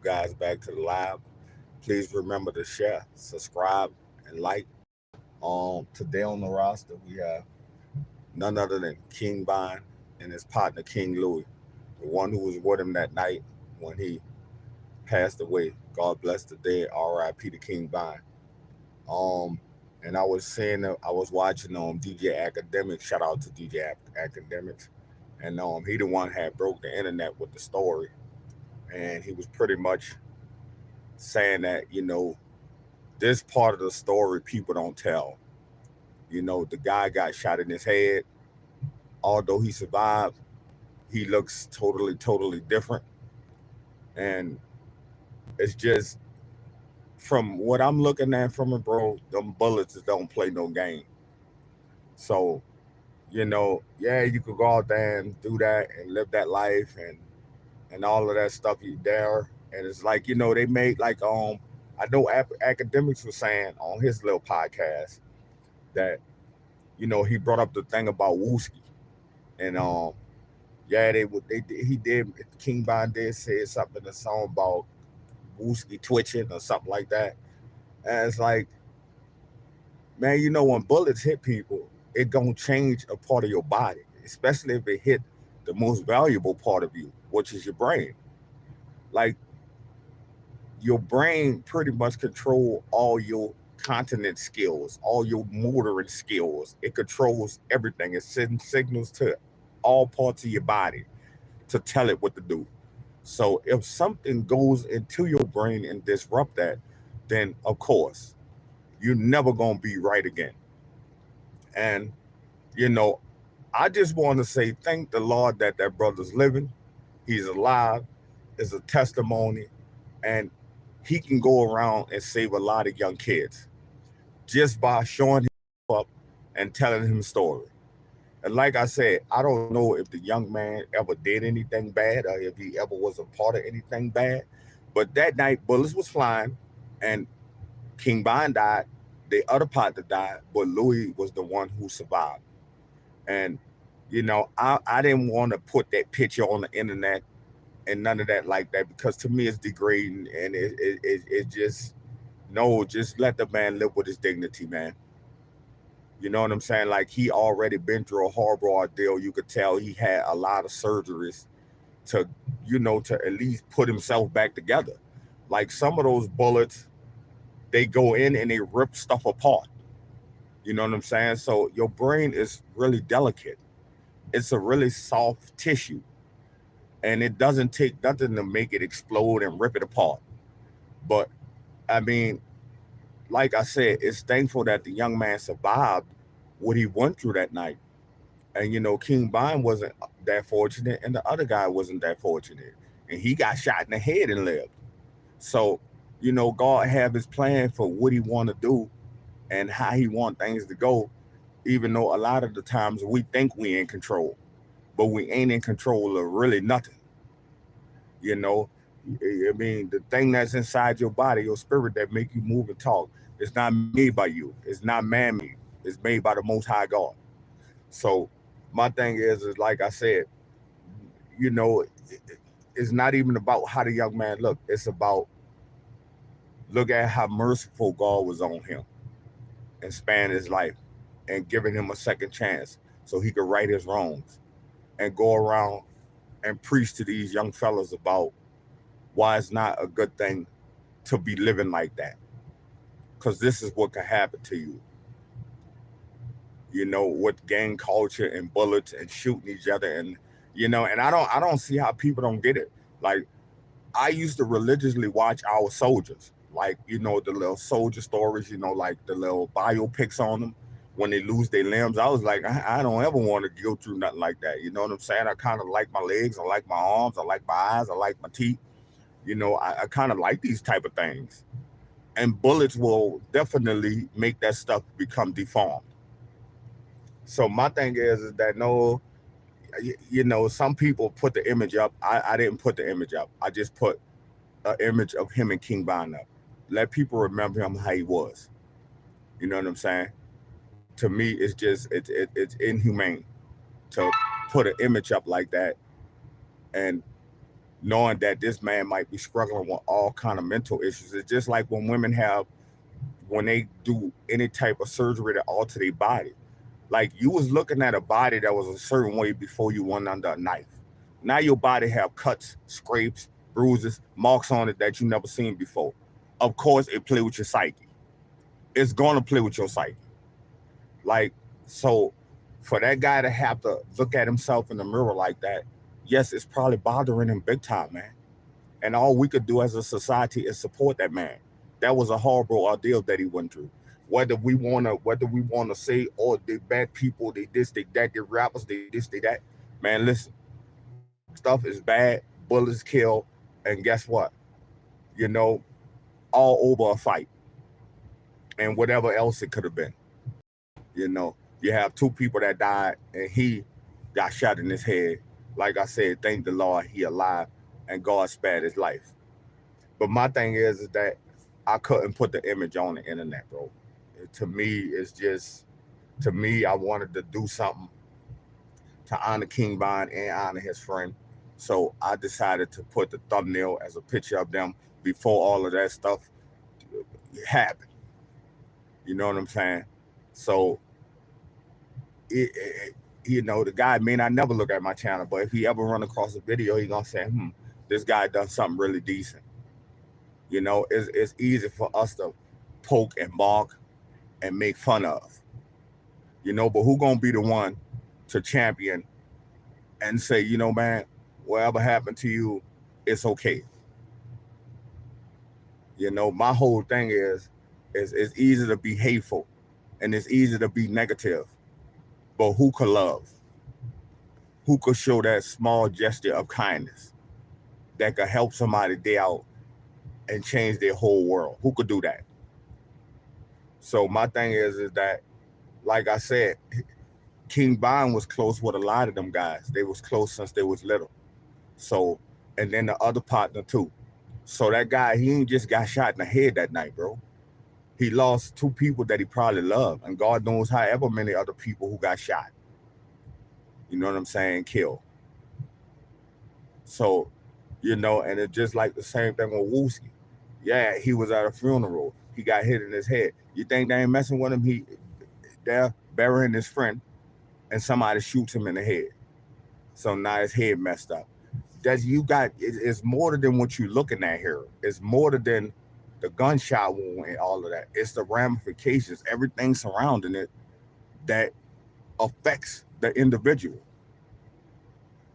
guys back to the live. Please remember to share, subscribe, and like. Today on the roster we have none other than King Vine and his partner King Louie, the one who was with him that night when he passed away. God bless the dead. R.I.P. to King Vine. Um, and I was saying, I was watching DJ Academics. Shout out to DJ Academics, and he the one had broke the internet with the story, and he was pretty much saying that this part of the story people don't tell. The guy got shot in his head. Although he survived, he looks totally different, and it's just from what I'm looking at from it, bro. Them bullets don't play no game. So yeah, you could go out there and do that and live that life and all of that stuff you there. And it's like, they made like I know academics was saying on his little podcast that, he brought up the thing about Wooski. And yeah, he did King Von did say something in the song about Wooski twitching or something like that. And it's like, man, when bullets hit people, it gonna change a part of your body, especially if it hit the most valuable part of you, which is your brain. Like your brain pretty much control all your continent skills, all your motoring skills. It controls everything. It sends signals to all parts of your body to tell it what to do. So if something goes into your brain and disrupt that, then of course you're never gonna be right again. And you know, I just want to say thank the Lord that that brother's living. He's alive. Is a testimony, and he can go around and save a lot of young kids just by showing him up and telling him a story. And like I said, I don't know if the young man ever did anything bad or if he ever was a part of anything bad. But that night, bullets was flying, and King Bond died. The other partner died, but Louis was the one who survived. And I didn't want to put that picture on the internet and none of that like that because to me it's degrading and it just no, just let the man live with his dignity, man. You know what I'm saying? Like he already been through a horrible ordeal. You could tell he had a lot of surgeries to, to at least put himself back together. Like some of those bullets, they go in and they rip stuff apart. You know what I'm saying? So your brain is really delicate. It's a really soft tissue, and it doesn't take nothing to make it explode and rip it apart. But I mean, like I said, it's thankful that the young man survived what he went through that night. And King Bond wasn't that fortunate, and the other guy wasn't that fortunate, and he got shot in the head and lived. So, God have His plan for what He want to do and how He want things to go. Even though a lot of the times we think we in control, but we ain't in control of really nothing. You know, I mean, the thing that's inside your body, your spirit that make you move and talk, it's not made by you. It's not man-made. It's made by the Most High God. So my thing is like I said, it's not even about how the young man looked. It's about look at how merciful God was on him and span his life and giving him a second chance so he could right his wrongs and go around and preach to these young fellas about why it's not a good thing to be living like that. Because this is what can happen to you. With gang culture and bullets and shooting each other and I don't see how people don't get it. Like I used to religiously watch our soldiers, like the little soldier stories, like the little biopics on them when they lose their limbs. I was like, I don't ever want to go through nothing like that. You know what I'm saying? I kind of like my legs, I like my arms, I like my eyes, I like my teeth. I kind of like these type of things. And bullets will definitely make that stuff become deformed. So my thing is that no, some people put the image up. I didn't put the image up. I just put an image of him and King Von up. Let people remember him how he was. You know what I'm saying? To me, it's just it's inhumane to put an image up like that and knowing that this man might be struggling with all kind of mental issues. It's just like when women have, when they do any type of surgery to alter their body. Like you was looking at a body that was a certain way before you went under a knife. Now your body have cuts, scrapes, bruises, marks on it that you never seen before. Of course, it play with your psyche. It's gonna play with your psyche. Like, so for that guy to have to look at himself in the mirror like that, yes, it's probably bothering him big time, man. And all we could do as a society is support that man. That was a horrible ordeal that he went through. Whether we wanna say, oh, they bad people, they this, they that, they rappers, they this, they that. Man, listen, stuff is bad, bullets kill, and guess what? You know, all over a fight and whatever else it could have been. You know, you have two people that died, and he got shot in his head. Like I said, thank the Lord he alive, and God spared his life. But my thing is that I couldn't put the image on the internet, bro. To me, it's just, to me, I wanted to do something to honor King Von and honor his friend. So I decided to put the thumbnail as a picture of them before all of that stuff happened. You know what I'm saying? So the guy may not never look at my channel, but if he ever run across a video, he gonna say, this guy done something really decent. It's easy for us to poke and mock and make fun of, but who gonna be the one to champion and say, man, whatever happened to you, it's okay. My whole thing is it's easy to be hateful and it's easy to be negative, but who could love? Who could show that small gesture of kindness that could help somebody day out and change their whole world? Who could do that? So my thing is that, like I said, King Von was close with a lot of them guys. They was close since they was little. So, and then the other partner too. So that guy, he ain't just got shot in the head that night, bro. He lost two people that he probably loved, and God knows however many other people who got shot. You know what I'm saying? Killed. So, and it's just like the same thing with Wooski. Yeah, he was at a funeral. He got hit in his head. You think they ain't messing with him? They're burying his friend, and somebody shoots him in the head. So now his head messed up. It's more than what you're looking at here. It's more than the gunshot wound and all of that. It's the ramifications, everything surrounding it that affects the individual.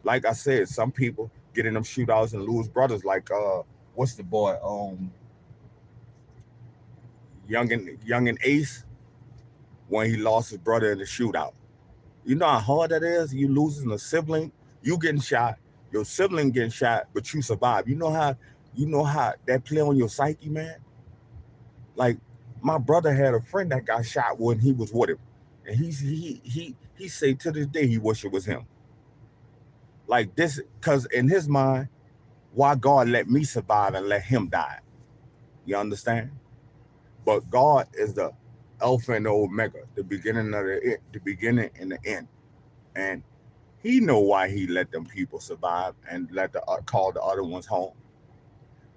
Like I said, some people get in them shootouts and lose brothers. Like what's the boy? Young and Ace, when he lost his brother in the shootout. You know how hard that is? You losing a sibling, you getting shot, your sibling getting shot, but you survive. You know how that play on your psyche, man? Like my brother had a friend that got shot when he was with him. And he say to this day he wish it was him. Like this, cause in his mind, why God let me survive and let him die? You understand? But God is the Alpha and the Omega, the beginning of the beginning and the end. And he know why he let them people survive and let call the other ones home.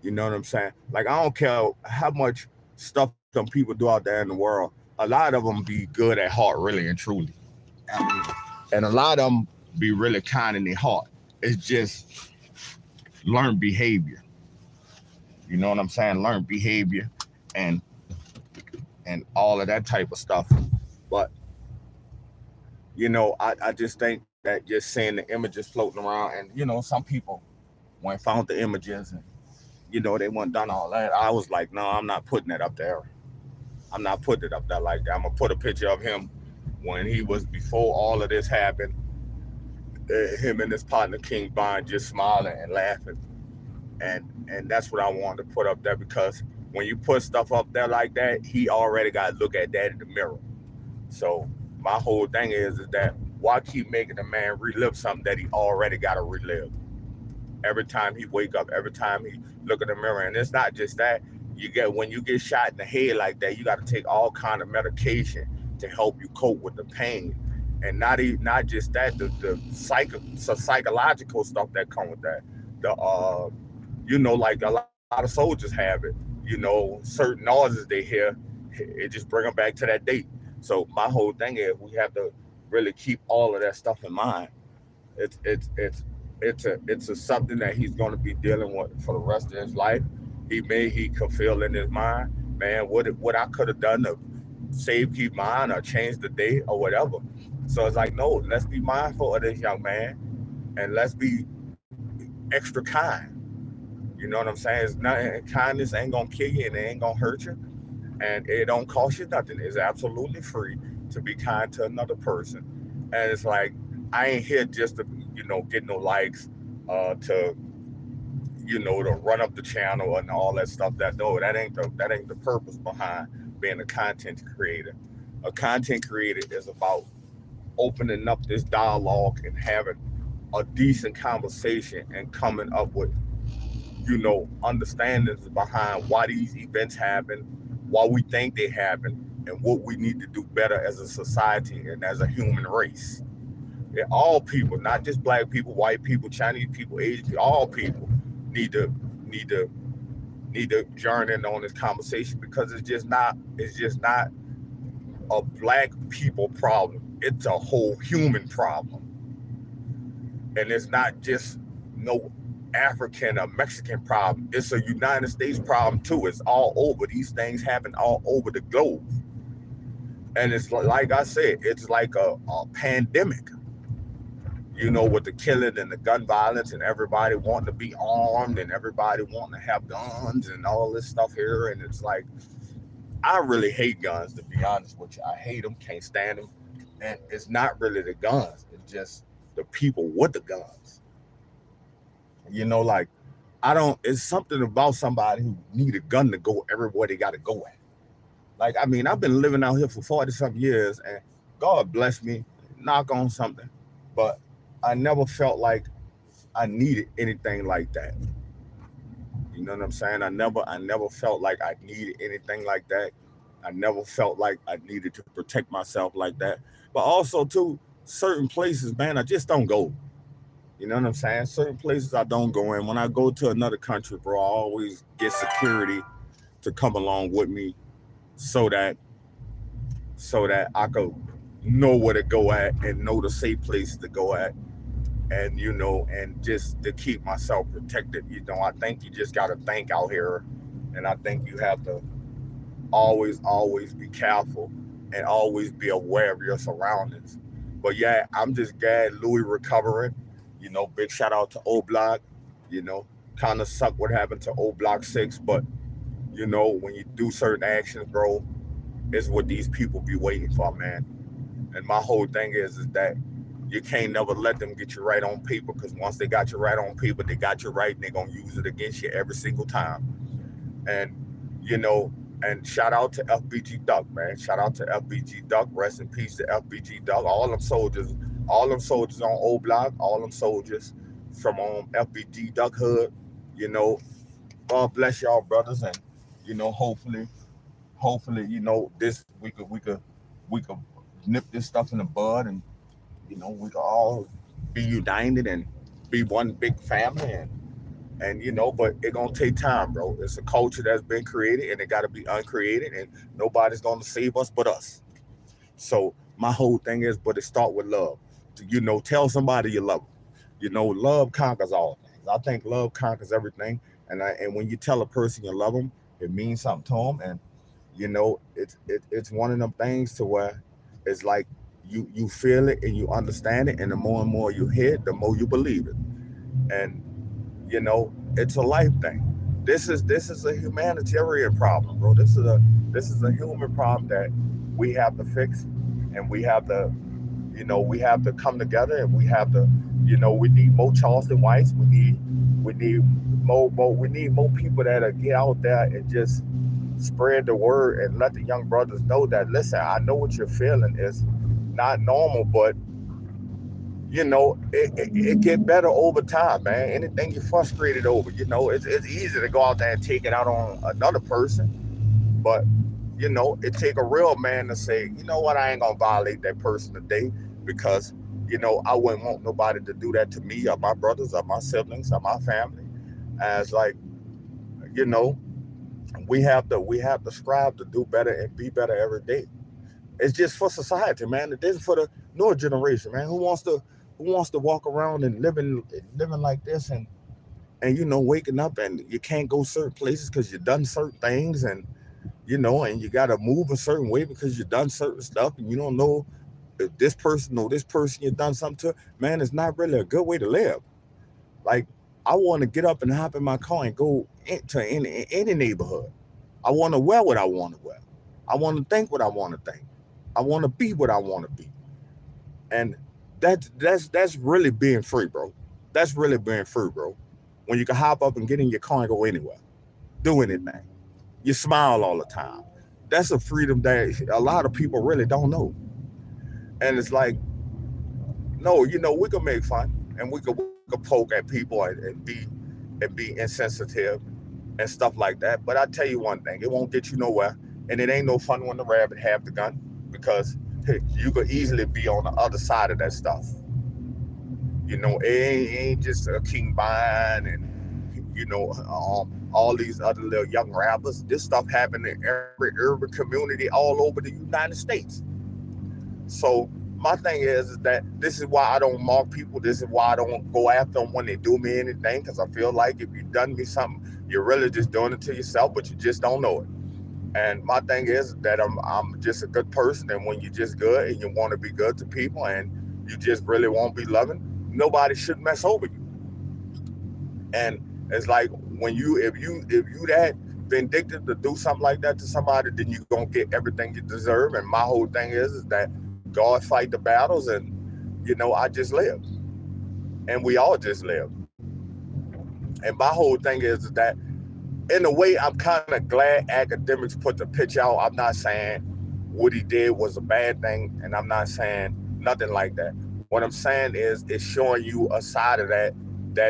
You know what I'm saying? Like I don't care how much stuff some people do out there in the world. A lot of them be good at heart, really and truly. I mean, and a lot of them be really kind in their heart. It's just learned behavior. You know what I'm saying? Learned behavior and all of that type of stuff. But I just think that just seeing the images floating around, and some people when found the images and they weren't done all that. I was like, no, I'm not putting it up there. I'm not putting it up there like that. I'm gonna put a picture of him when he was before all of this happened. Him and his partner King Von just smiling and laughing, and that's what I wanted to put up there, because when you put stuff up there like that, he already got to look at that in the mirror. So my whole thing is that why keep making a man relive something that he already got to relive? Every time he wake up, every time he look in the mirror. And it's not just that. When you get shot in the head like that, you got to take all kind of medication to help you cope with the pain. And not just that, the psychological stuff that come with that. the like a lot of soldiers have it. Certain noises they hear, it just bring them back to that date. So my whole thing is we have to really keep all of that stuff in mind. It's a something that he's going to be dealing with for the rest of his life. He could feel in his mind, man, what I could have done to save keep mine or change the day or whatever. So it's like, no, let's be mindful of this young man and let's be extra kind. You know what I'm saying? It's not kindness ain't gonna kill you and it ain't gonna hurt you, and it don't cost you nothing. It's absolutely free to be kind to another person. And it's like I ain't here just to get no likes, to to run up the channel and all that stuff. That ain't the purpose behind being a content creator. A content creator is about opening up this dialogue and having a decent conversation and coming up with understandings behind why these events happen, why we think they happen, and what we need to do better as a society and as a human race. Yeah, all people, not just black people, white people, Chinese people, Asian people, all people need to need to need to join in on this conversation because it's just not a black people problem. It's a whole human problem. And it's not just no African or Mexican problem. It's a United States problem too. It's all over. These things happen all over the globe. And it's like I said, it's like a pandemic, with the killing and the gun violence and everybody wanting to be armed and everybody wanting to have guns and all this stuff here. And it's like, I really hate guns, to be honest with you. I hate them, can't stand them. And it's not really the guns, it's just the people with the guns. Like, I don't, it's something about somebody who need a gun to go everywhere they got to go at. Like, I mean, I've been living out here for 40 some years and God bless me, knock on something. But I never felt like I needed anything like that. You know what I'm saying? I never felt like I needed anything like that. I never felt like I needed to protect myself like that. But also too, certain places, man, I just don't go. You know what I'm saying? Certain places I don't go in. When I go to another country, bro, I always get security to come along with me so that I could know where to go at and know the safe places to go at, and and just to keep myself protected. I think you just gotta think out here, and I think you have to always be careful and always be aware of your surroundings. But yeah, I'm just glad Louis recovering. Big shout out to Oblock. You know, kind of suck what happened to Oblock 6, but when you do certain actions, bro, it's what these people be waiting for, man. And my whole thing is that you can't never let them get you right on paper, because once they got you right on paper, they got you right and they're gonna use it against you every single time. And you know, and shout out to FBG Duck, man. Shout out to FBG Duck. Rest in peace to FBG Duck. All them soldiers on O Block, all them soldiers from FBG Duck Hood. You know, God bless y'all, brothers, and hopefully, this we could nip this stuff in the bud, and we could all be united and be one big family, and but it gonna take time, bro. It's a culture that's been created and it gotta be uncreated, and nobody's gonna save us but us. So my whole thing is, but it start with love. Tell somebody you love them. Love conquers all things. I think love conquers everything. And when you tell a person you love them, it means something to them. And it's one of them things to where it's like you feel it and you understand it, and the more and more you hear it, the more you believe it. And it's a life thing. This is a humanitarian problem, bro. This is a human problem that we have to fix, and we have to come together, and we need more Charleston Whites. We need more people that get out there and just spread the word and let the young brothers know that, listen, I know what you're feeling is not normal, but it get better over time, man. Anything you're frustrated over, it's easy to go out there and take it out on another person, but it take a real man to say, you know what, I ain't gonna violate that person today, because I wouldn't want nobody to do that to me or my brothers or my siblings or my family. As like, you know, we have to strive to do better and be better every day. It's just for society, man. It isn't for the newer generation, man. Who wants to walk around and living like this and waking up and you can't go certain places because you done certain things and you gotta move a certain way because you done certain stuff and you don't know if this person or this person you done something to. Man, it's not really a good way to live. Like, I want to get up and hop in my car and go into any neighborhood. I want to wear what I want to wear. I want to think what I want to think. I want to be what I want to be. And that's really being free, bro. That's really being free, bro. When you can hop up and get in your car and go anywhere, do anything. You smile all the time. That's a freedom that a lot of people really don't know. And it's like, no, we can make fun and we can poke at people and be insensitive and stuff like that. But I tell you one thing, it won't get you nowhere. And it ain't no fun when the rabbit have the gun because you could easily be on the other side of that stuff. It ain't just a King Vine and all these other little young rappers. This stuff happened in every urban community all over the United States. So my thing is that this is why I don't mark people. This is why I don't go after them when they do me anything, because I feel like if you done me something, you're really just doing it to yourself, but you just don't know it. And my thing is that I'm just a good person, and when you're just good and you want to be good to people and you just really want to be loving, nobody should mess over you. And it's like when if you that vindictive to do something like that to somebody, then you're gonna get everything you deserve. And my whole thing is that God fight the battles, and I just live, and we all just live. And my whole thing is that, in a way, I'm kind of glad academics put the pitch out. I'm not saying what he did was a bad thing, and I'm not saying nothing like that. What I'm saying is it's showing you a side of that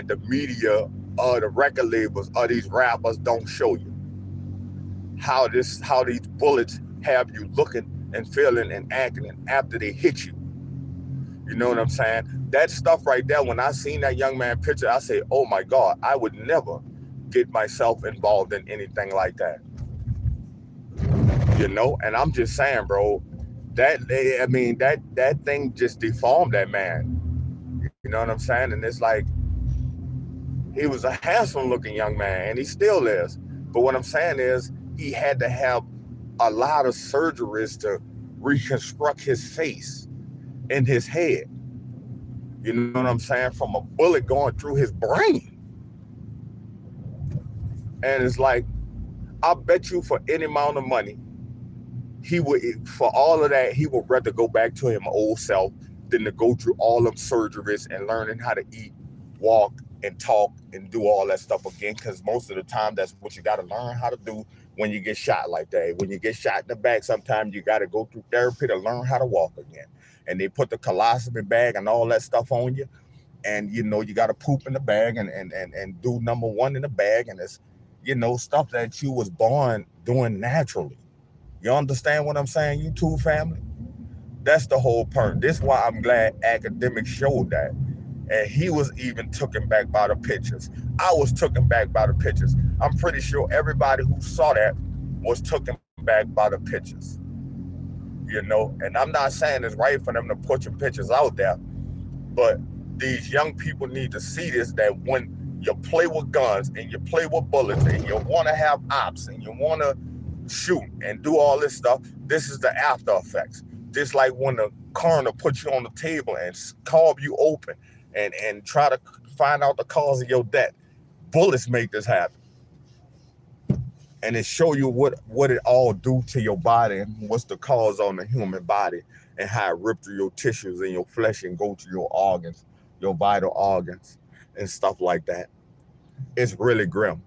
the media or the record labels or these rappers don't show you. How these bullets have you looking and feeling and acting and after they hit you. You know what I'm saying? That stuff right there, when I seen that young man picture, I say, oh my God, I would never get myself involved in anything like that. And I'm just saying, bro, that thing just deformed that man. You know what I'm saying? And it's like, he was a handsome looking young man, and he still is. But what I'm saying is, he had to have a lot of surgeries to reconstruct his face and his head. You know what I'm saying? From a bullet going through his brain. And it's like, I bet you for any amount of money, he would, for all of that, he would rather go back to him old self than to go through all them surgeries and learning how to eat, walk, and talk and do all that stuff again. Because most of the time, that's what you got to learn how to do when you get shot like that. When you get shot in the back, sometimes you got to go through therapy to learn how to walk again. And they put the colostomy bag and all that stuff on you. And, you got to poop in the bag and do number one in the bag. And it's, stuff that you was born doing naturally. You understand what I'm saying, you two family? That's the whole point. This is why I'm glad academics showed that. And he was even taken back by the pictures. I was taken back by the pictures. I'm pretty sure everybody who saw that was taken back by the pictures. And I'm not saying it's right for them to put your pictures out there, but these young people need to see this, that when you play with guns and you play with bullets and you want to have ops and you want to shoot and do all this stuff, this is the after effects. Just like when the coroner puts you on the table and carve you open and try to find out the cause of your death. Bullets make this happen. And it show you what it all do to your body and what's the cause on the human body and how it rip through your tissues and your flesh and go to your organs, your vital organs and stuff like that. It's really grim.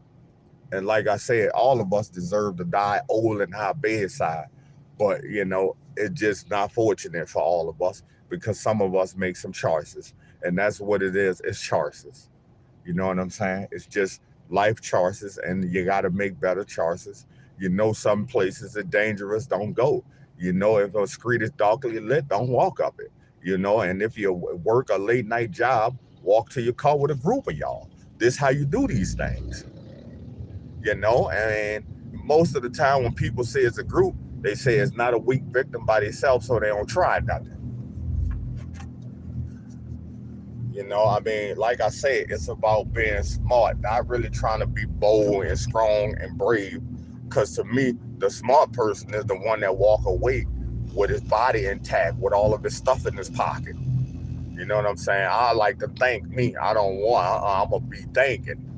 And like I said, all of us deserve to die old in our bedside. But, it's just not fortunate for all of us because some of us make some choices. And that's what it is. It's choices. You know what I'm saying? It's just life choices, and you got to make better choices. Some places are dangerous, don't go. If a street is darkly lit, don't walk up it. And if you work a late night job, walk to your car with a group of y'all. This how you do these things, and most of the time when people say it's a group, they say it's not a weak victim by themselves, so they don't try nothing. Like I said, it's about being smart, not really trying to be bold and strong and brave. Because to me, the smart person is the one that walk away with his body intact, with all of his stuff in his pocket. You know what I'm saying? I like to think me. I don't want. I'm gonna be thinking.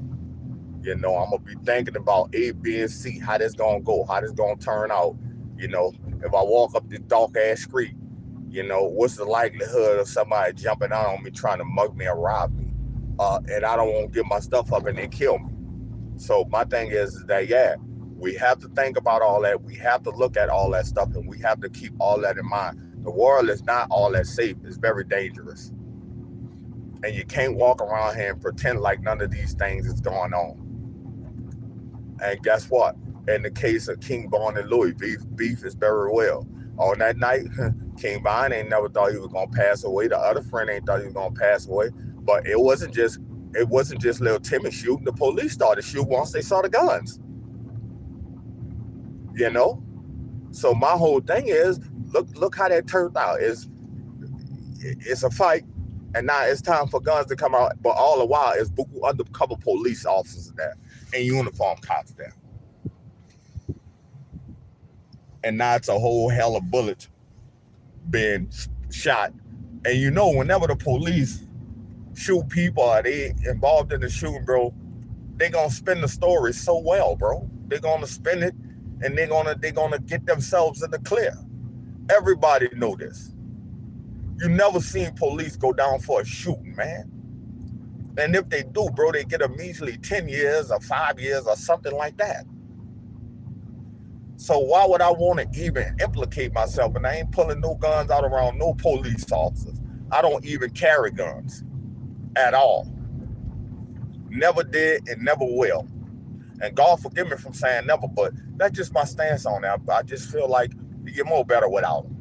I'm gonna be thinking about A, B, and C. How this gonna go? How this gonna turn out? If I walk up this dark ass street, what's the likelihood of somebody jumping out on me trying to mug me or rob me? And I don't want to give my stuff up and then kill me. So my thing is that, yeah, we have to think about all that. We have to look at all that stuff, and we have to keep all that in mind. The world is not all that safe. It's very dangerous. And you can't walk around here and pretend like none of these things is going on. And guess what? In the case of King Von and Louie, beef is very well. On that night, King Von ain't never thought he was gonna pass away. The other friend ain't thought he was gonna pass away. But it wasn't just little Timmy shooting. The police started shooting once they saw the guns. So my whole thing is, look how that turned out. It's a fight, and now it's time for guns to come out. But all the while, it's undercover police officers there and uniform cops there. And now it's a whole hell of bullets being shot. And whenever the police shoot people or they involved in the shooting, bro, they're gonna spin the story so well, bro. They're gonna spin it, and they're gonna get themselves in the clear. Everybody know this. You never seen police go down for a shooting, man. And if they do, bro, they get immediately 10 years or 5 years or something like that. So why would I want to even implicate myself? And I ain't pulling no guns out around no police officers. I don't even carry guns at all. Never did and never will. And God forgive me from saying never, but that's just my stance on that. I just feel like you get more better without them.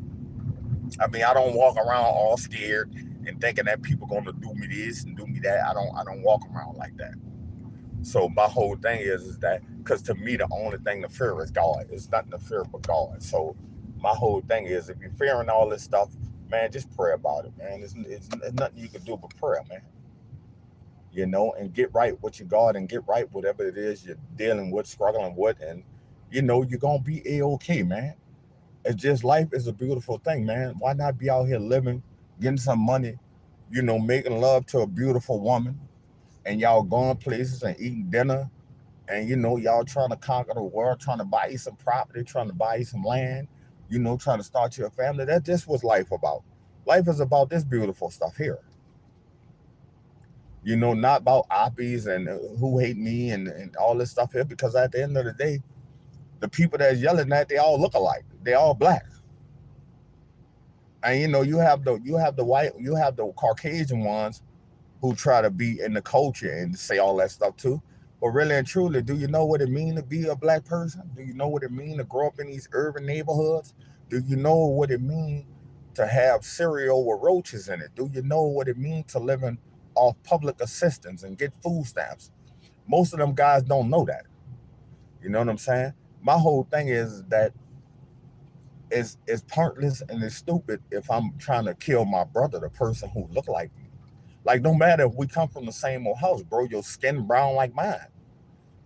I don't walk around all scared and thinking that people gonna do me this and do me that. I don't walk around like that. So my whole thing is that, because to me, the only thing to fear is God. It's nothing to fear but God. So my whole thing is, if you're fearing all this stuff, man, just pray about it, man. It's nothing you can do but prayer, man. And get right with your God and get right whatever it is you're dealing with, struggling with, and you're gonna be A-OK, man. It's just, life is a beautiful thing, man. Why not be out here living, getting some money, making love to a beautiful woman, and y'all going places and eating dinner, and y'all trying to conquer the world, trying to buy you some property, trying to buy you some land, trying to start your family. That's just what life about. Life is about this beautiful stuff here. Not about oppies and who hate me and all this stuff here, because at the end of the day, the people that's yelling at, they all look alike. They all black. And you have the white, you have the Caucasian ones who try to be in the culture and say all that stuff too. But really and truly, do you know what it means to be a black person? Do you know what it means to grow up in these urban neighborhoods? Do you know what it means to have cereal with roaches in it? Do you know what it means to live off public assistance and get food stamps? Most of them guys don't know that. You know what I'm saying? My whole thing is that it's pointless and it's stupid if I'm trying to kill my brother, the person who look like me. Like, no matter if we come from the same old house, bro, your skin brown like mine.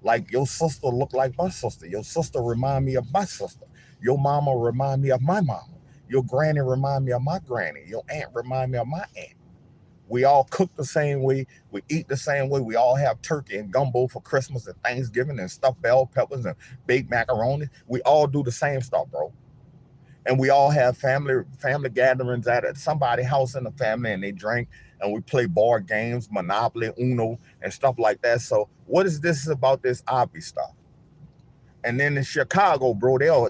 Like, your sister look like my sister. Your sister remind me of my sister. Your mama remind me of my mama. Your granny remind me of my granny. Your aunt remind me of my aunt. We all cook the same way. We eat the same way. We all have turkey and gumbo for Christmas and Thanksgiving and stuffed bell peppers and baked macaroni. We all do the same stuff, bro. And we all have family gatherings at somebody's house in the family, and they drink, and we play board games, Monopoly, Uno, and stuff like that. So what is this about this obby stuff? And then in Chicago, bro, I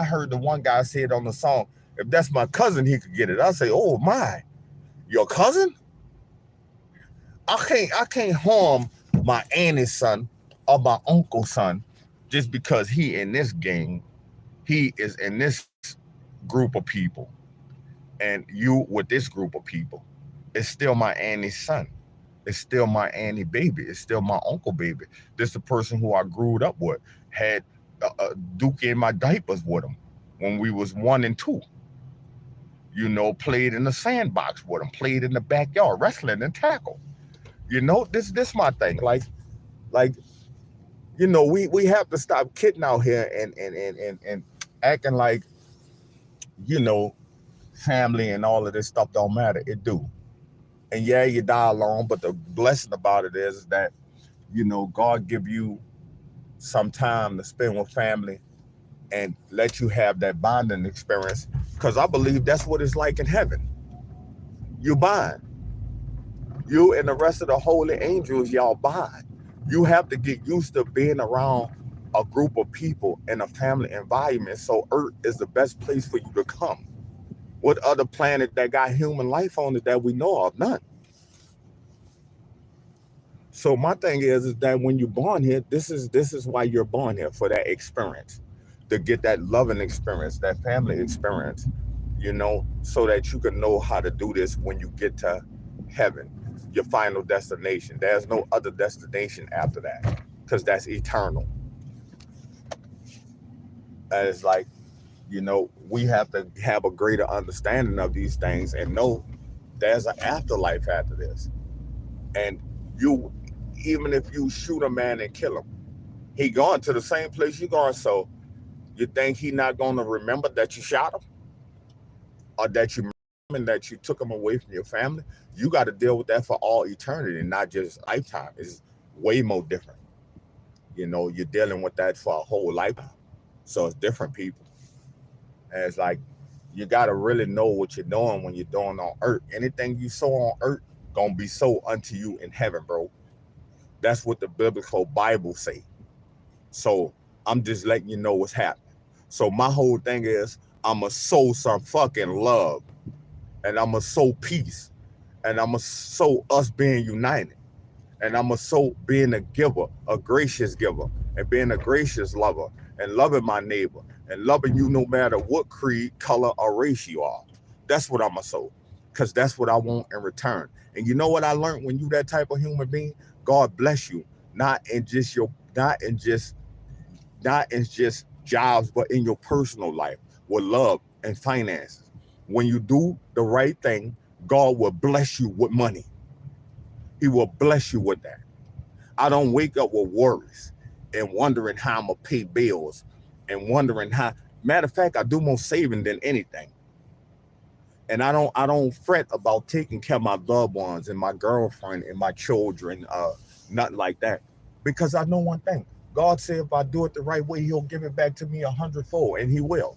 heard the one guy say it on the song, if that's my cousin, he could get it. I say, oh my, your cousin? I can't harm my auntie's son or my uncle's son just because he in this gang. He is in this group of people. And you with this group of people, it's still my auntie's son. It's still my auntie baby. It's still my uncle baby. This the person who I grew up with. Had Duke in my diapers with him when we was 1 and 2. Played in the sandbox with him. Played in the backyard, wrestling and tackle. This my thing. Like we have to stop kidding out here and acting like you know family and all of this stuff don't matter. It do. And yeah, you die alone, but the blessing about it is that God give you some time to spend with family and let you have that bonding experience, because I believe that's what it's like in heaven. You bond. You and the rest of the holy angels, y'all bond. You have to get used to being around a group of people in a family environment. So Earth is the best place for you to come. What other planet that got human life on it that we know of? None. So my thing is that when you're born here, this is why you're born here, for that experience, to get that loving experience, that family experience, so that you can know how to do this when you get to heaven, your final destination. There's no other destination after that, because that's eternal. And it's like, we have to have a greater understanding of these things and know there's an afterlife after this. And you, even if you shoot a man and kill him, he going to the same place you going. So you think he not going to remember that you shot him, or that you and that you took him away from your family? You got to deal with that for all eternity, not just lifetime. It's way more different. You're dealing with that for a whole lifetime. So it's different people. And it's like, you got to really know what you're doing when you're doing on earth. Anything you sow on earth gonna be so unto you in heaven, bro. That's what the biblical Bible say. So I'm just letting you know what's happening. So my whole thing is, I'ma sow some fucking love, and I'ma sow peace, and I'ma sow us being united, and I'ma sow being a giver, a gracious giver, and being a gracious lover, and loving my neighbor, and loving you no matter what creed, color, or race you are. That's what I'ma sow, because that's what I want in return. And you know what I learned when you that type of human being? God bless you, not in just your, not in just jobs, but in your personal life with love and finances. When you do the right thing, God will bless you with money. He will bless you with that. I don't wake up with worries and wondering how I'm gonna pay bills and wondering how. Matter of fact, I do more saving than anything. And I don't fret about taking care of my loved ones and my girlfriend and my children, nothing like that. Because I know one thing. God said if I do it the right way, he'll give it back to me 100-fold, and he will.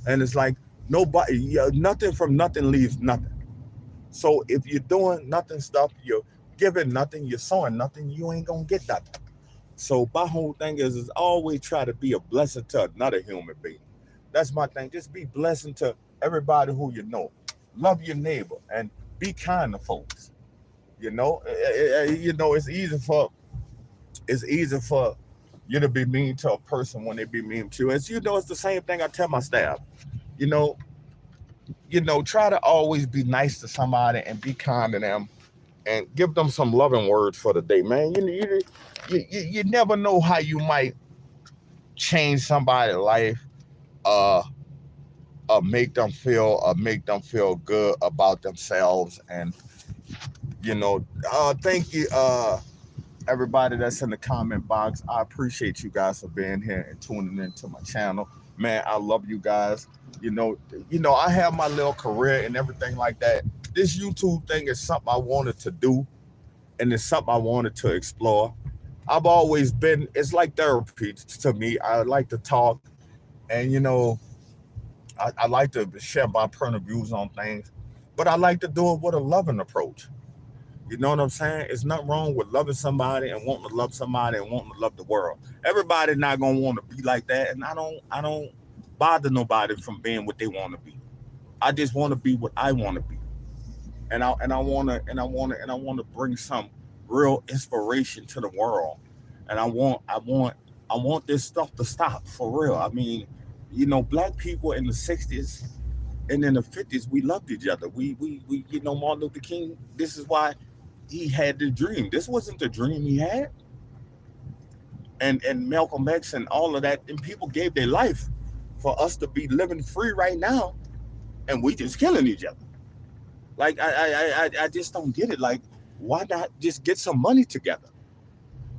And it's like, nobody, nothing from nothing leaves nothing. So if you're doing nothing stuff, you're giving nothing, you're sowing nothing, you ain't gonna get nothing. So my whole thing is always try to be a blessing to another human being. That's my thing. Just be blessing to everybody who you know. Love your neighbor and be kind to folks. It's easy for you to be mean to a person when they be mean to you. It's the same thing I tell my staff. You know, try to always be nice to somebody and be kind to them and give them some loving words for the day, man. You never know how you might change somebody's life, uh, make them feel good about themselves, and thank you, everybody that's in the comment box. I appreciate you guys for being here and tuning into my channel. Man, I love you guys. I have my little career and everything like that. This YouTube thing is something I wanted to do, and it's something I wanted to explore. I've always been, it's like therapy to me. I like to talk, and I like to share my point of views on things, but I like to do it with a loving approach. You know what I'm saying? It's nothing wrong with loving somebody and wanting to love somebody and wanting to love the world. Everybody's not gonna want to be like that, and I don't bother nobody from being what they want to be. I just want to be what I want to be, and I want to bring some real inspiration to the world, and I want this stuff to stop for real. I mean, black people in the '60s And in the 50s, we loved each other. Martin Luther King, this is why he had the dream. This wasn't the dream he had. And Malcolm X and all of that, and people gave their life for us to be living free right now, and we just killing each other. Like I just don't get it. Like, why not just get some money together?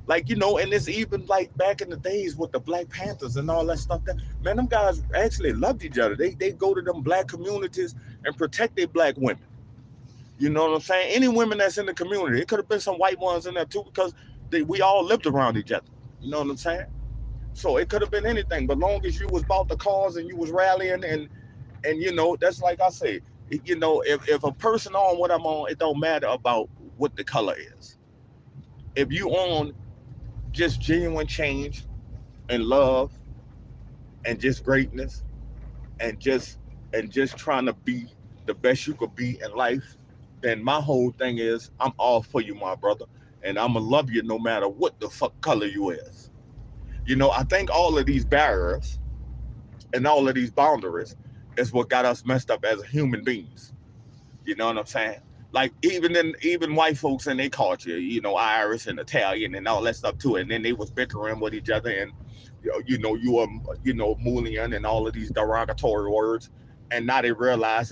Like, and it's even like back in the days with the Black Panthers and all that stuff. That man, them guys actually loved each other. They go to them black communities and protect their black women. You know what I'm saying? Any women that's in the community, it could have been some white ones in there too, because we all lived around each other. You know what I'm saying? So it could have been anything, but long as you was about the cause and you was rallying and that's like I say, if a person on what I'm on, it don't matter about what the color is. If you on just genuine change and love and just greatness and just trying to be the best you could be in life, then my whole thing is I'm all for you, my brother, and I'ma love you no matter what the fuck color you is. I think all of these barriers and all of these boundaries is what got us messed up as human beings. You know what I'm saying? Like even white folks in their culture, Irish and Italian and all that stuff too, and then they was bickering with each other, and you are Mulian and all of these derogatory words, and now they realize,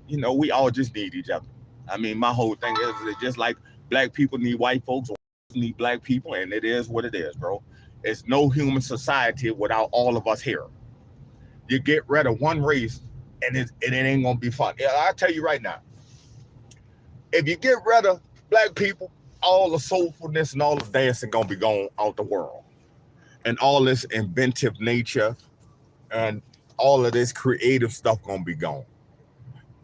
we all just need each other. I mean, my whole thing is it's just like black people need white folks, or need black people, and it is what it is, bro. It's no human society without all of us here. You get rid of one race, and it ain't gonna be fun. Yeah, I tell you right now, if you get rid of black people, all the soulfulness and all the dancing gonna be gone out the world, and all this inventive nature and all of this creative stuff gonna be gone.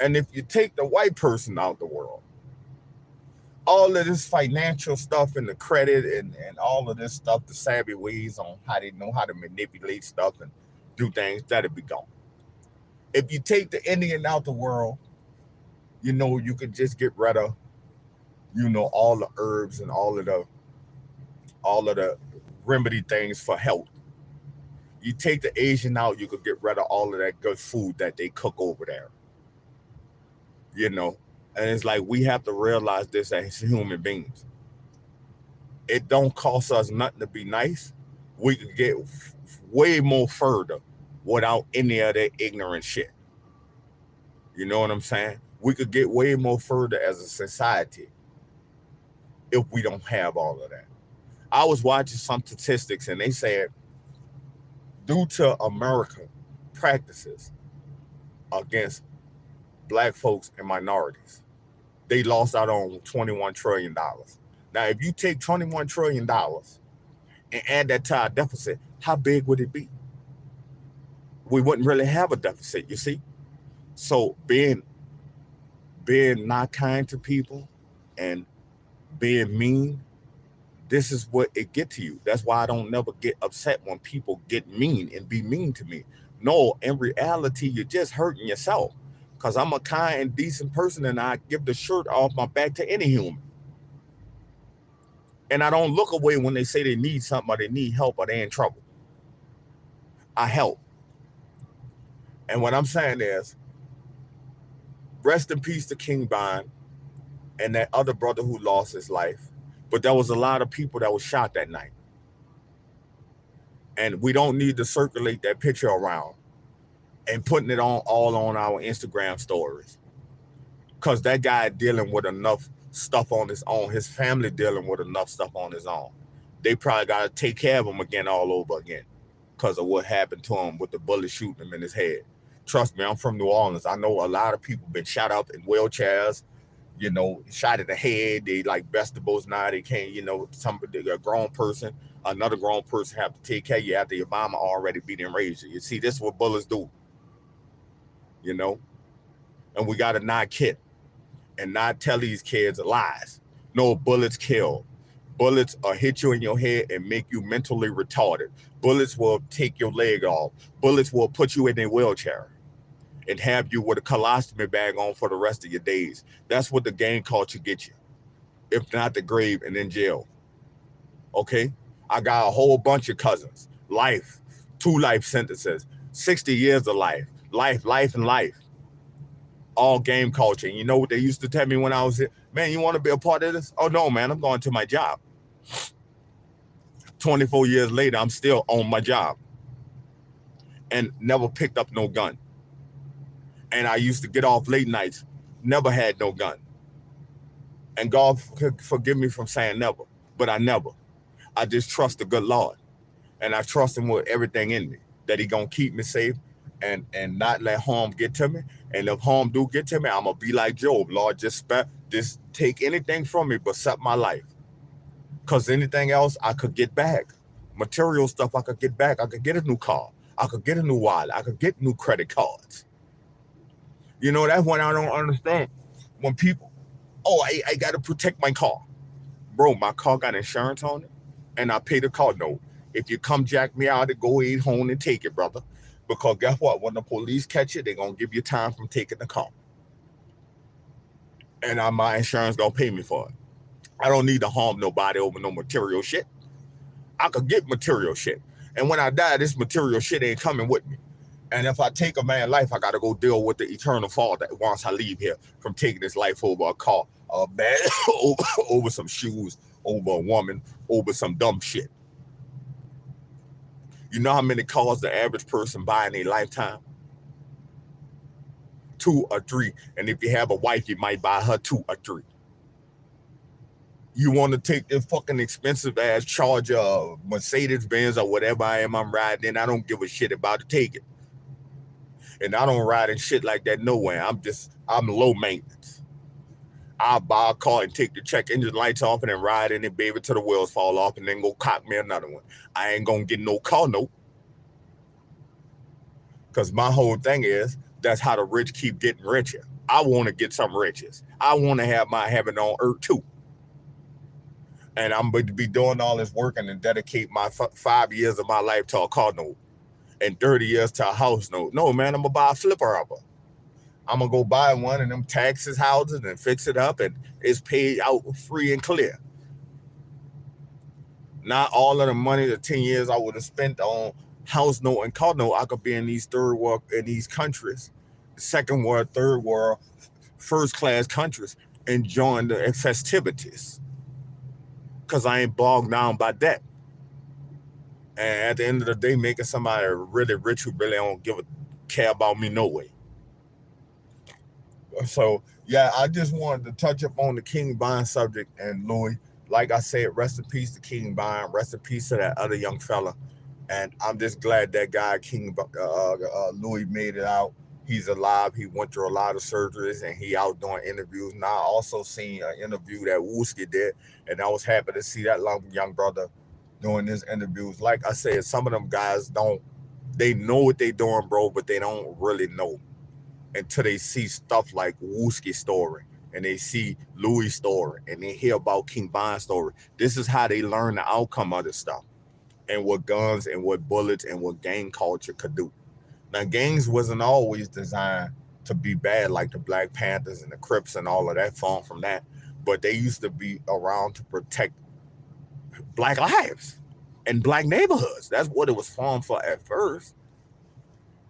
And if you take the white person out the world, all of this financial stuff and the credit and all of this stuff, the savvy ways on how they know how to manipulate stuff and do things, that'll be gone. If you take the Indian out the world, you could just get rid of, all the herbs and all of the remedy things for health. You take the Asian out, you could get rid of all of that good food that they cook over there. you know. And it's like we have to realize this as human beings. It don't cost us nothing to be nice. We could get way more further without any of that ignorant shit. You know what I'm saying? We could get way more further as a society if we don't have all of that. I was watching some statistics and they said due to American practices against black folks and minorities, they lost out on $21 trillion. Now, if you take $21 trillion and add that to our deficit, how big would it be? We wouldn't really have a deficit, you see? So being not kind to people and being mean, this is what it get to you. That's why I don't never get upset when people get mean and be mean to me. No, in reality, you're just hurting yourself. Because I'm a kind and decent person and I give the shirt off my back to any human. And I don't look away when they say they need something or they need help or they're in trouble. I help. And what I'm saying is, rest in peace to King Bond and that other brother who lost his life. But there was a lot of people that was shot that night. And we don't need to circulate that picture around and putting it all on our Instagram stories. Because that guy dealing with enough stuff on his own. His family dealing with enough stuff on his own. They probably got to take care of him again all over again because of what happened to him with the bullet shooting him in his head. Trust me, I'm from New Orleans. I know a lot of people been shot up in wheelchairs, shot in the head. They like vegetables now. They can't, somebody, a grown person, another grown person have to take care of you after your mama already beat and raised you. You see, this is what bullets do, and we got to not kid and not tell these kids lies. No, bullets kill. Bullets will hit you in your head and make you mentally retarded. Bullets will take your leg off. Bullets will put you in a wheelchair and have you with a colostomy bag on for the rest of your days. That's what the gang culture gets you. If not the grave and in jail. Okay? I got a whole bunch of cousins. Life. 2 life sentences. 60 years of life. Life, and life. all game culture. And you know what they used to tell me when I was here? Man, you want to be a part of this? Oh, no, man, I'm going to my job. 24 years later, I'm still on my job and never picked up no gun. And I used to get off late nights, never had no gun. And God forgive me from saying never, but I never. I just trust the good Lord. And I trust him with everything in me, that he gonna keep me safe and not let harm get to me. And if harm do get to me, I'm gonna be like Job. Lord, just take anything from me but set my life. Because anything else I could get back. Material stuff I could get back. I could get a new car. I could get a new wallet. I could get new credit cards. You know, that's what I don't understand. When people, I got to protect my car. Bro, my car got insurance on it, and I pay the car note. If you come jack me out, go eat home and take it, brother. Because guess what? When the police catch you, they're going to give you time from taking the car. And my insurance going to pay me for it. I don't need to harm nobody over no material shit. I could get material shit. And when I die, this material shit ain't coming with me. And if I take a man's life, I got to go deal with the eternal fall that once I leave here from taking his life over a car, a man, over some shoes, over a woman, over some dumb shit. You know how many cars the average person buy in their lifetime? 2 or 3. And if you have a wife, you might buy her 2 or 3. You want to take this fucking expensive ass Charger, Mercedes Benz, or whatever I'm riding in, I don't give a shit about it. Take it. And I don't ride in shit like that nowhere. I'm low maintenance. I'll buy a car and take the check engine lights off and then ride in it, baby, till the wheels fall off and then go cop me another one. I ain't gonna get no car note. Because my whole thing is, that's how the rich keep getting richer. I want to get some riches. I want to have my heaven on earth too. And I'm going to be doing all this work and then dedicate my 5 years of my life to a car note and 30 years to a house note. No, man, I'm going to buy a flipper of them. I'm going to go buy one of them taxes houses and fix it up, and it's paid out free and clear. Not all of the money, the 10 years I would have spent on house note and car note, I could be in these third world, in these countries, second world, third world, first class countries, enjoying the festivities. Because I ain't bogged down by that. And at the end of the day, making somebody really rich who really don't care about me no way. So, yeah, I just wanted to touch up on the King Bond subject. And Louie, like I said, rest in peace to King Bond. Rest in peace to that other young fella. And I'm just glad that guy, Louie, made it out. He's alive. He went through a lot of surgeries, and he out doing interviews. Now, I also seen an interview that Wooski did, and I was happy to see that young brother doing his interviews. Like I said, some of them guys they know what they doing, bro, but they don't really know until they see stuff like Wooski's story, and they see Louis' story, and they hear about King Bond's story. This is how they learn the outcome of this stuff, and what guns and what bullets and what gang culture could do. Now, gangs wasn't always designed to be bad, like the Black Panthers and the Crips and all of that formed from that. But they used to be around to protect black lives and black neighborhoods. That's what it was formed for at first,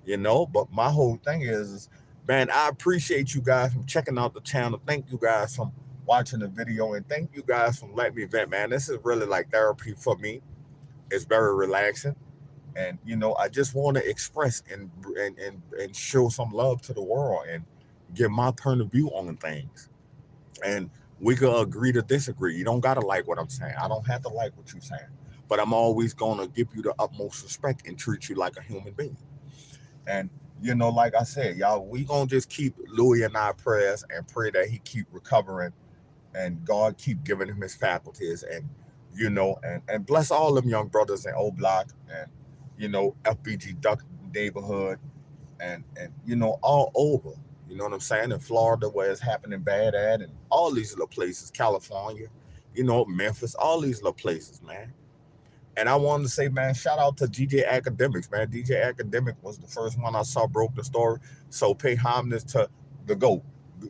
you know. But my whole thing is, man, I appreciate you guys from checking out the channel. Thank you guys from watching the video, and thank you guys from letting me vent, man. This is really like therapy for me. It's very relaxing. And, you know, I just want to express and show some love to the world and give my point of view on things. And we could agree to disagree. You don't got to like what I'm saying. I don't have to like what you're saying. But I'm always going to give you the utmost respect and treat you like a human being. And, you know, like I said, y'all, we going to just keep Louie in our prayers and pray that he keep recovering and God keep giving him his faculties and, you know, and bless all them young brothers in Oblock and, you know, FBG Duck neighborhood and you know, all over, you know what I'm saying, in Florida where it's happening bad at, and all these little places, California, you know, Memphis, all these little places, man. And I wanted to say, man, shout out to DJ Academics, man. DJ Academic was the first one I saw broke the story. So pay homage to the GOAT,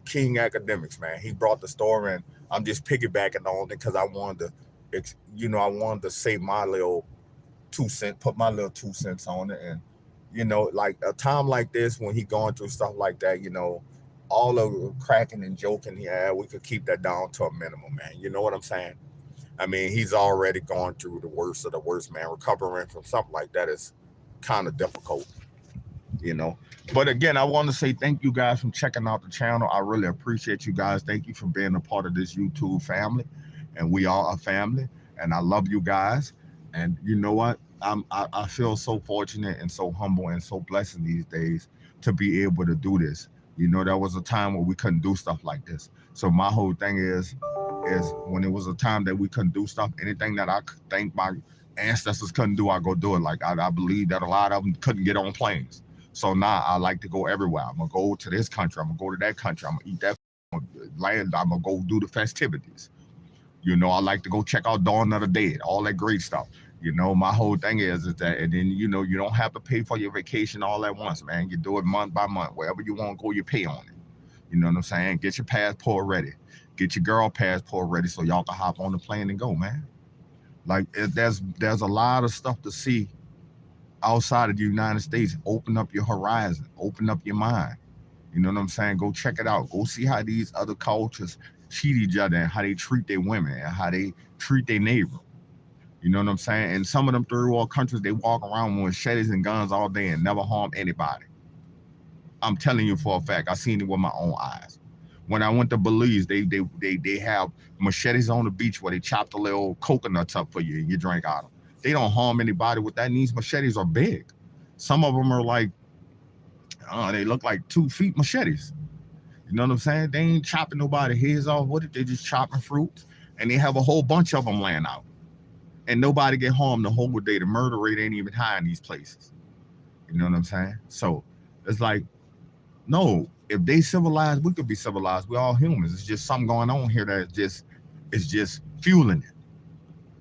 King Academics, man. He brought the story, and I'm just piggybacking on it because I wanted to say my little 2 cents, put my little 2 cents on it. And, you know, like a time like this when he going through stuff like that, you know, all the cracking and joking he had, we could keep that down to a minimum, man. You know what I'm saying? I mean, he's already gone through the worst of the worst, man. Recovering from something like that is kind of difficult, you know. But again, I want to say thank you guys for checking out the channel. I really appreciate you guys. Thank you for being a part of this YouTube family, and we are a family. And I love you guys. And you know what? I feel so fortunate and so humble and so blessed in these days to be able to do this. You know, there was a time where we couldn't do stuff like this. So my whole thing is when it was a time that we couldn't do stuff, anything that I think my ancestors couldn't do, I go do it. Like I believe that a lot of them couldn't get on planes. So now I like to go everywhere. I'm gonna go to this country. I'm gonna go to that country. I'm gonna eat that land. I'm gonna go do the festivities. You know, I like to go check out Dawn of the Dead, all that great stuff. You know, my whole thing is that, and then you know, you don't have to pay for your vacation all at once, man. You do it month by month. Wherever you want to go, you pay on it. You know what I'm saying? Get your passport ready. Get your girl passport ready so y'all can hop on the plane and go, man. Like there's a lot of stuff to see outside of the United States. Open up your horizon, open up your mind. You know what I'm saying? Go check it out. Go see how these other cultures treat each other and how they treat their women and how they treat their neighbor. You know what I'm saying? And some of them third world countries, they walk around with machetes and guns all day and never harm anybody. I'm telling you for a fact. I seen it with my own eyes. When I went to Belize, they have machetes on the beach where they chop the little coconuts up for you and you drink out of them. They don't harm anybody with that. And these machetes are big. Some of them are like, they look like 2 feet machetes. You know what I'm saying? They ain't chopping nobody heads off with it. They just chopping fruits. And they have a whole bunch of them laying out. And nobody get harmed the whole day. The murder rate ain't even high in these places. You know what I'm saying? So it's like, no, if they civilized, we could be civilized. We're all humans. It's just something going on here that is just fueling it.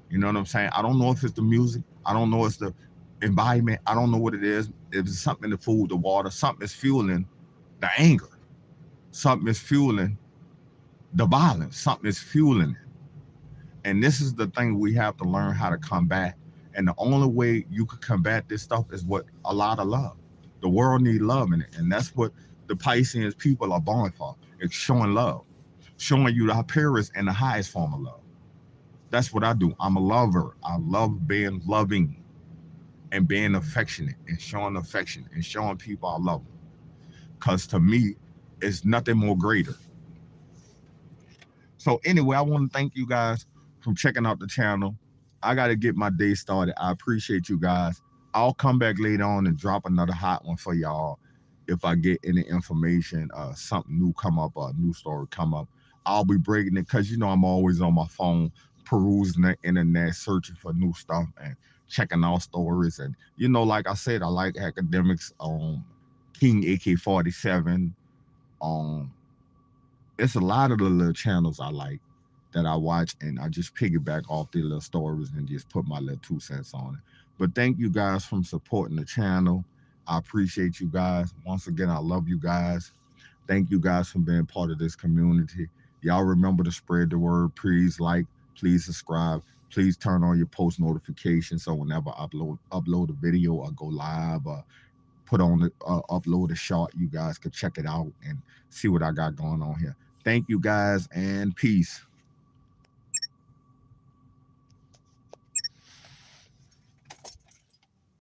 You know what I'm saying? I don't know if it's the music. I don't know if it's the environment. I don't know what it is. If it's something in the food, the water, something is fueling the anger. Something is fueling the violence. Something is fueling it. And this is the thing we have to learn how to combat. And the only way you could combat this stuff is with a lot of love. The world needs love in it. And that's what the Pisceans people are born for. It's showing love. Showing you the purest and the highest form of love. That's what I do. I'm a lover. I love being loving and being affectionate and showing affection and showing people I love them. Because to me, it's nothing more greater. So anyway, I want to thank you guys for checking out the channel. I got to get my day started. I appreciate you guys. I'll come back later on and drop another hot one for y'all if I get any information, something new come up, or a new story come up. I'll be breaking it because, you know, I'm always on my phone, perusing the internet, searching for new stuff and checking out stories. And, you know, like I said, I like academics, King AK-47. It's a lot of the little channels I like that I watch, and I just piggyback off the little stories and just put my little 2 cents on it. But thank you guys for supporting the channel. I appreciate you guys. Once again, I love you guys. Thank you guys for being part of this community. Y'all remember to spread the word. Please like, please subscribe. Please turn on your post notifications so whenever I upload a video or go live or put on the upload a short, you guys can check it out and see what I got going on here. Thank you guys and peace.